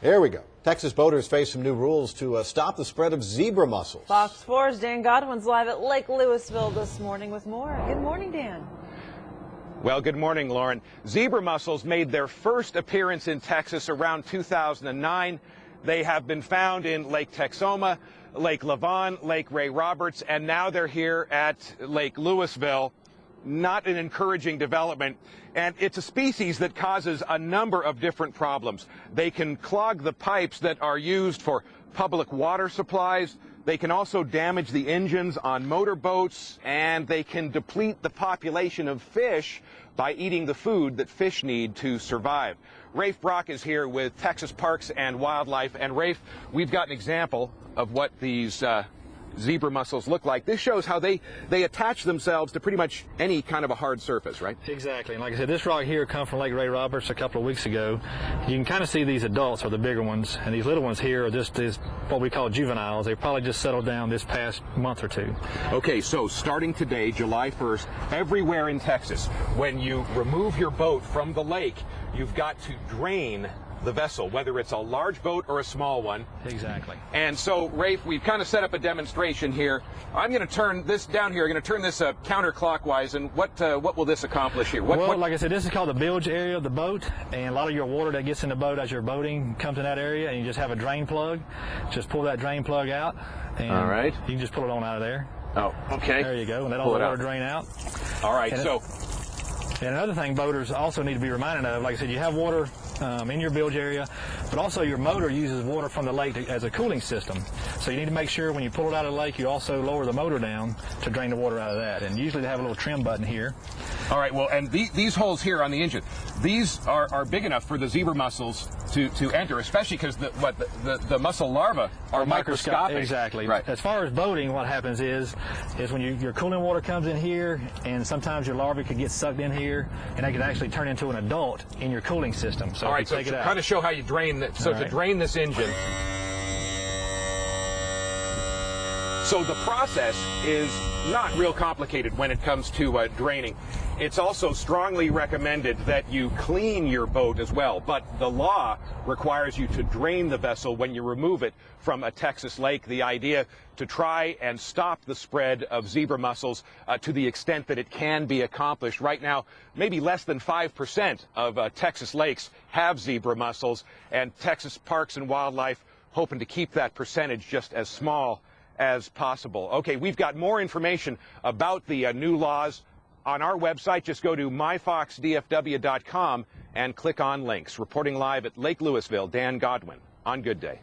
There we go. Texas boaters face some new rules to stop the spread of zebra mussels. Fox 4's Dan Godwin's live at Lake Lewisville this morning with more. Good morning, Dan. Well, good morning, Lauren. Zebra mussels made their first appearance in Texas around 2009. They have been found in Lake Texoma, Lake Lavon, Lake Ray Roberts, and now they're here at Lake Lewisville. Not an encouraging development, and it's a species that causes a number of different problems. They can clog the pipes that are used for public water supplies. They can also damage the engines on motorboats, and they can deplete the population of fish by eating the food that fish need to survive. Rafe Brock is here with Texas Parks and Wildlife, and Rafe, we've got an example of what these zebra mussels look like. This shows how they attach themselves to pretty much any kind of a hard surface, right? Exactly. And like I said, this rock here come from Lake Ray Roberts a couple of weeks ago. You can kind of see these adults are the bigger ones, and these little ones here are just what we call juveniles. They probably just settled down this past month or two. Okay, so starting today, July 1st, everywhere in Texas, when you remove your boat from the lake, you've got to drain the vessel, whether it's a large boat or a small one. Exactly. And so, Rafe, we've kind of set up a demonstration here. I'm going to turn this down here. I'm going to turn this counterclockwise. And what will this accomplish here? Well, like I said, this is called the bilge area of the boat, and a lot of your water that gets in the boat as you're boating comes in that area, and you just have a drain plug. Just pull that drain plug out, and all right, you can just pull it on out of there. Oh, okay. There you go, and let all the water drain out. All right, and another thing boaters also need to be reminded of, like I said, you have water in your bilge area, but also your motor uses water from the lake as a cooling system. So you need to make sure when you pull it out of the lake, you also lower the motor down to drain the water out of that. And usually they have a little trim button here. All right, well, and these holes here on the engine, these are big enough for the zebra mussels to enter, especially because the mussel larvae are microscopic. Exactly. Right. As far as boating, what happens is when your cooling water comes in here, and sometimes your larvae could get sucked in here, and they could actually turn into an adult in your cooling system. So all right, so take it out. Kind of show how you drain that. So to drain this engine. So the process is not real complicated when it comes to draining. It's also strongly recommended that you clean your boat as well, but the law requires you to drain the vessel when you remove it from a Texas lake. The idea to try and stop the spread of zebra mussels to the extent that it can be accomplished. Right now, maybe less than 5% of Texas lakes have zebra mussels, and Texas Parks and Wildlife hoping to keep that percentage just as small as possible. Okay, we've got more information about the new laws on our website. Just go to myfoxdfw.com and click on links. Reporting live at Lake Lewisville, Dan Godwin on Good Day.